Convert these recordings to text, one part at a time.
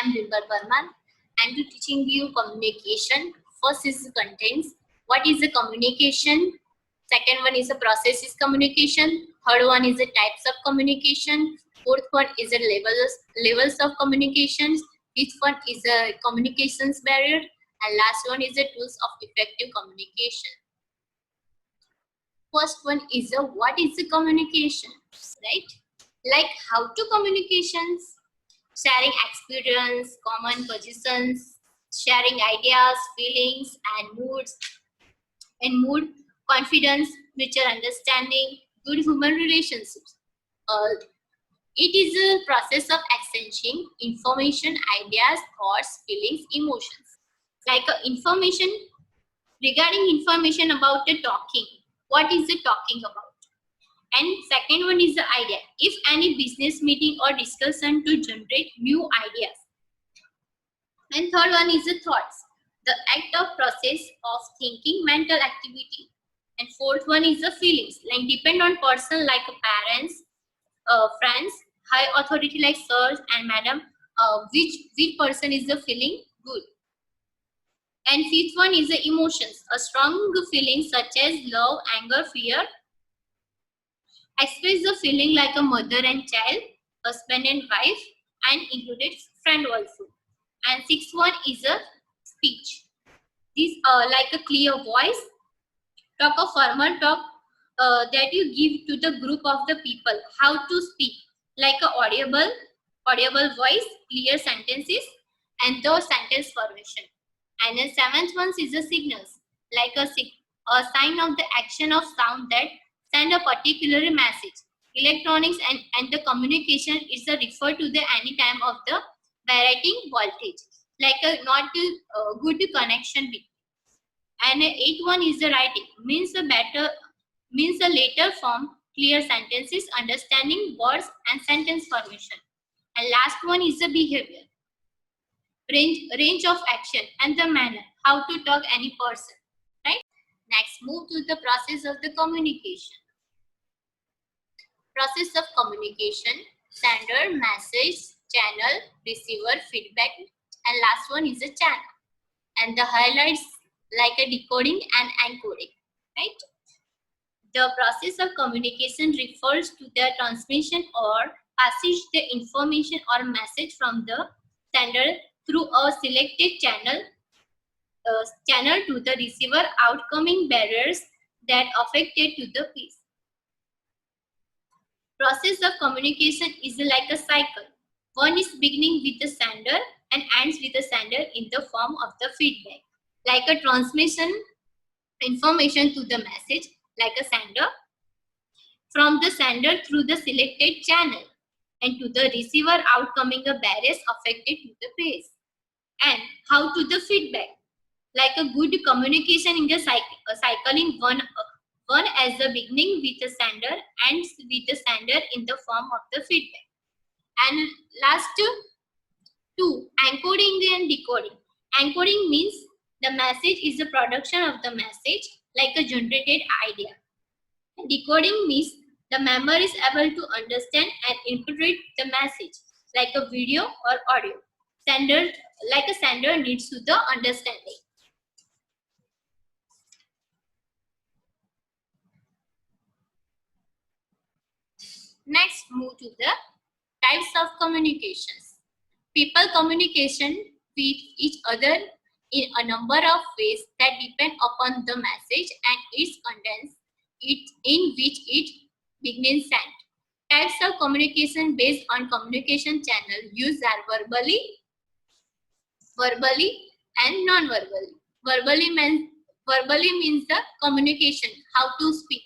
am Dimple Barman. I am teaching you communication. First is the contents. What is the communication? Second one is the process is communication. Third one is the types of communication. Fourth one is the levels of communications. Fifth one is the communications barrier. And last one is the tools of effective communication. First one is the what is the communication, right? Like how to communications, sharing experience, common positions, sharing ideas, feelings, and mood, confidence, mutual understanding, good human relationships. It is a process of exchanging information, ideas, thoughts, feelings, emotions. Like information regarding information about the talking. What is the talking about? And second one is the idea. If any business meeting or discussion to generate new ideas. And third one is the thoughts. The act of process of thinking, mental activity. And fourth one is the feelings. Like depend on person like parents, friends, high authority like sirs and madam. Which person is the feeling good. And fifth one is the emotions. A strong feeling such as love, anger, fear. Express the feeling like a mother and child, husband and wife, and included friend also. And sixth one is a speech. These are like a clear voice, talk a formal talk that you give to the group of the people. How to speak, like a audible voice, clear sentences, and the sentence formation. And the seventh one is the signals, like a sign of the action of sound that send a particular message. Electronics and the communication is a refer to the any time of the varying voltage, like a not good connection between. And eighth one is the writing, means a later form, clear sentences, understanding words and sentence formation. And last one is the behavior, range of action and the manner, how to talk any person, right? Next, move to the process of the communication. Process of communication, sender, message, channel, receiver, feedback, and last one is a channel. And the highlights like a decoding and encoding, right? The process of communication refers to the transmission or passage the information or message from the sender through a selected channel to the receiver, outcoming barriers that affected to the piece. Process of communication is like a cycle. One is beginning with the sender and ends with the sender in the form of the feedback, like a transmission information to the message, like a sender, from the sender through the selected channel, and to the receiver, outcoming the barriers affected to the piece. And how to the feedback, like a good communication in the cycling one as the beginning with the sender, ends with the sender in the form of the feedback. And last two, encoding and decoding. Encoding means the message is the production of the message, like a generated idea. Decoding means the memory is able to understand and interpret the message, like a video or audio. Like a sender needs to the understanding. Next, move to the types of communications. People communication with each other in a number of ways that depend upon the message and its contents, in which it begins sent. Types of communication based on communication channel used are verbally and non-verbally. Verbally means the communication, how to speak,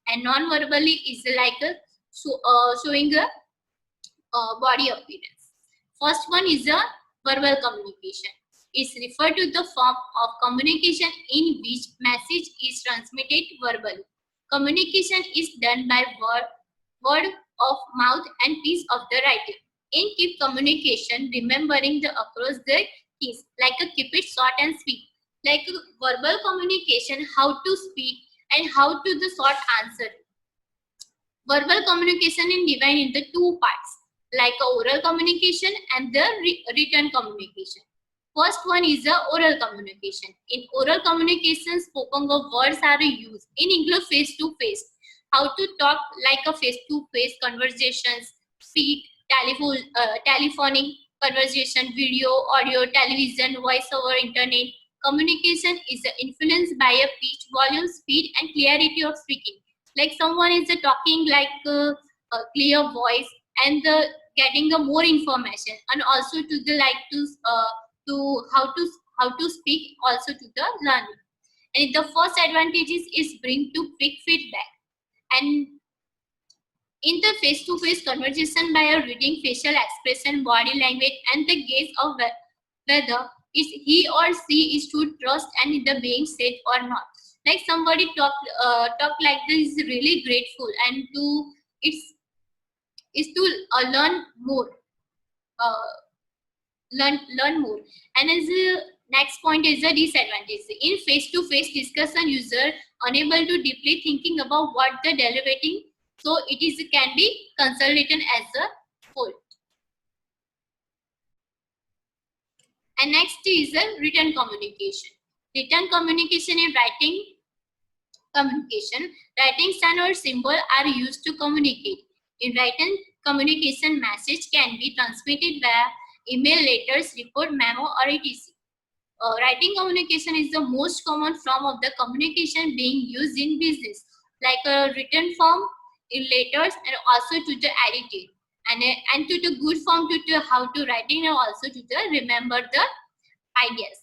and non-verbally is like a showing a body appearance. First one is a verbal communication. It's referred to the form of communication in which message is transmitted verbally. Communication is done by word of mouth and piece of the writing. In keep communication, remembering the across the keys, like a keep it short and sweet. Like verbal communication, how to speak and how to the short answer. Verbal communication is divided into two parts. like a oral communication and the written communication. First one is the oral communication. In oral communication, spoken of words are used in include face to face. How to talk like a face to face conversations, speak, telephonic conversation, video, audio, television, voice over internet. Communication is influenced by a pitch, volume, speed, and clarity of speaking. Like someone is talking like a clear voice and getting more information, and also to the like to how to speak also to the learning. And the first advantages is bring to quick feedback, and in the face-to-face conversation by a reading facial expression, body language, and the gaze of whether is he or she is to trust and the being said or not. Like somebody talk like this is really grateful, and to it's is to learn more, uh, learn more. And as next point is the disadvantage. In face-to-face discussion, user unable to deeply thinking about what the deliberating, so it is can be considered as a whole. And next is a written communication. Written communication in writing communication. Writing sign or symbol are used to communicate. In written communication, message can be transmitted via email, letters, report, memo, or etc. Writing communication is the most common form of the communication being used in business, like a written form in letters and also to the edited, and to the good form to the how to writing and also to the remember the ideas.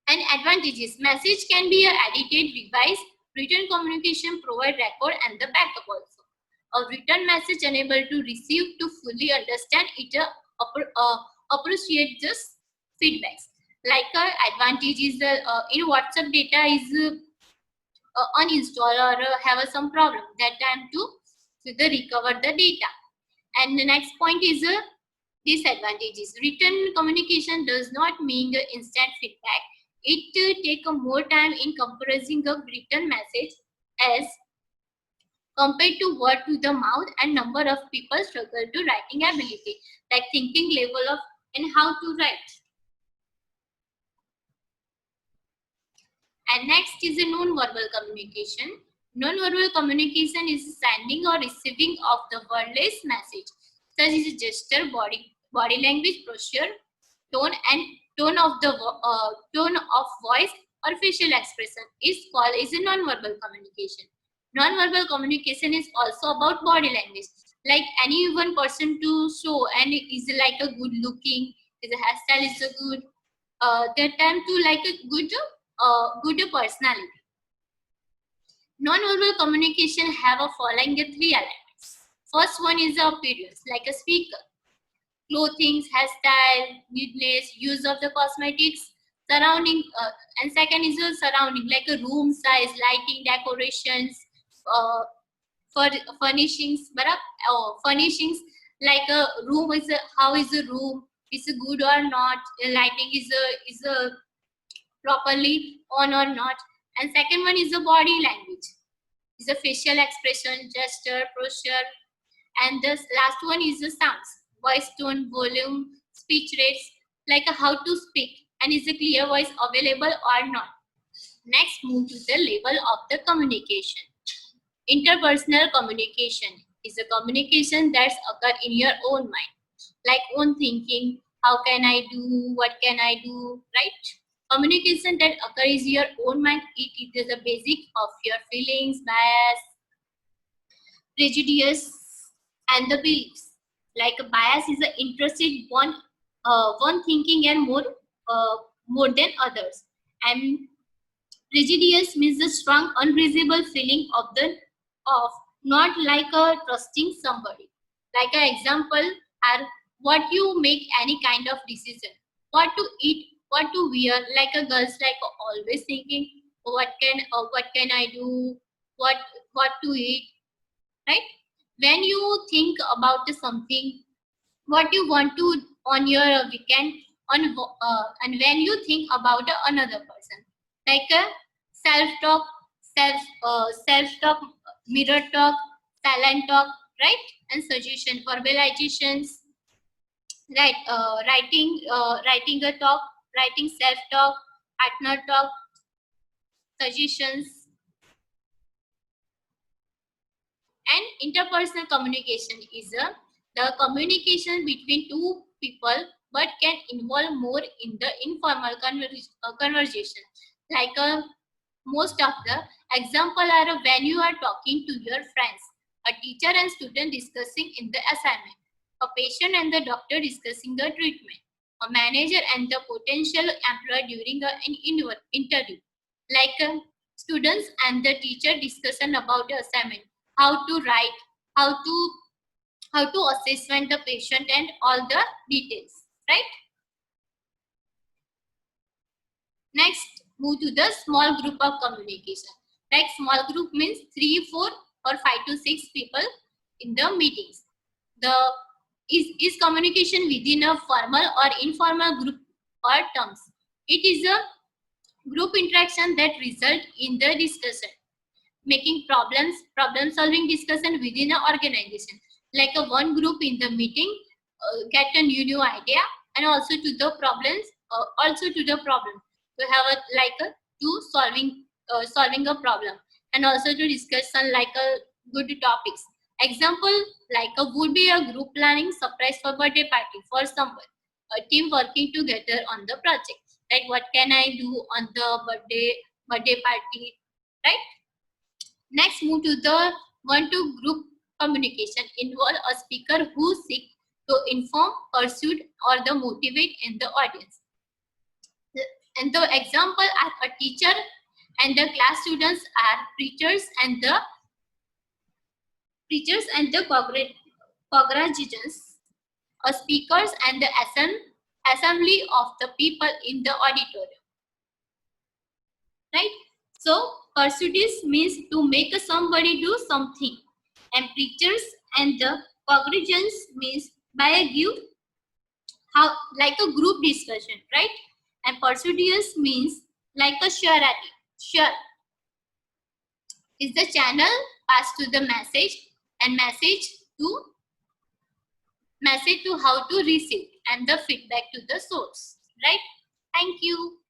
And advantages: message can be edited, revised. Written communication provide record and the backup also. A written message unable to receive to fully understand it, appreciate this feedbacks. Like advantage is in WhatsApp data is uninstall or have some problem that time to the recover the data. And the next point is disadvantages. Written communication does not mean instant feedback. It take more time in comparison of written message as compared to word to the mouth, and number of people struggle to writing ability, like thinking level of and how to write. And next is a non-verbal communication. Non-verbal communication is sending or receiving of the wordless message, such as gesture, body language, posture, tone, and tone of the tone of voice or facial expression is called as a non-verbal communication. Non-verbal communication is also about body language, like any one person to show and is like a good looking, his hairstyle is a good, that time to like a good personality. Non-verbal communication have a following three elements. First one is the appearance, like a speaker, clothing, hairstyle, neatness, use of the cosmetics, surrounding, and second is the surrounding, like a room size, lighting, decorations, for furnishings, furnishings like a room is how is the room, is it good or not, lighting is properly on or not. And second one is the body language, is a facial expression, gesture, posture. And the last one is the sounds, voice tone, volume, speech rates, like how to speak, and is a clear voice available or not. Next, move to the level of the communication. Interpersonal communication is a communication that's occur in your own mind, like own thinking, how can I do, what can I do, right? Communication that occurs in your own mind, it is the basic of your feelings, bias, prejudice, and the beliefs. Like a bias is an interested one thinking and more than others, and prejudice means the strong unreasonable feeling of not like a trusting somebody. Like an example are what you make any kind of decision, what to eat, what to wear. Like a girls like always thinking what can I do, what to eat, right? When you think about something, what you want to on your weekend on, and when you think about another person, like a self talk, self talk, mirror talk, silent talk, right? And suggestion, verbalizations, right? Writing a talk, writing self-talk, partner talk, suggestions. And interpersonal communication is the communication between two people, but can involve more in the informal conversation. Like most of the example are when you are talking to your friends, a teacher and student discussing in the assignment, a patient and the doctor discussing the treatment, a manager and the potential employer during an interview, like students and the teacher discussion about the assignment, how to write, how to how to assessment the patient and all the details, right? Next, move to the small group of communication. Like small group means 3, 4 or 5 to 6 people in the meetings. The is communication within a formal or informal group or terms. It is a group interaction that result in the discussion, making problem solving discussion within an organization. Like a one group in the meeting get a new idea, and also to the problems, to have a like a to solving a problem, and also to discussion like a good topics. Example, like a would be a group planning surprise for birthday party for someone, a team working together on the project, like what can I do on the birthday party, right? Next, move to the one-to group communication. Involve a speaker who seek to inform, pursue, or the motivate in the audience. And the example are a teacher and the class students are preachers and the congregations, speakers and the assembly of the people in the auditorium. Right? So persuades means to make somebody do something, and preachers and the congregants means by a give how like a group discussion, right? And persuades means like a surety. Sure is the channel passed to the message, and message to how to receive, and the feedback to the source, right? Thank you.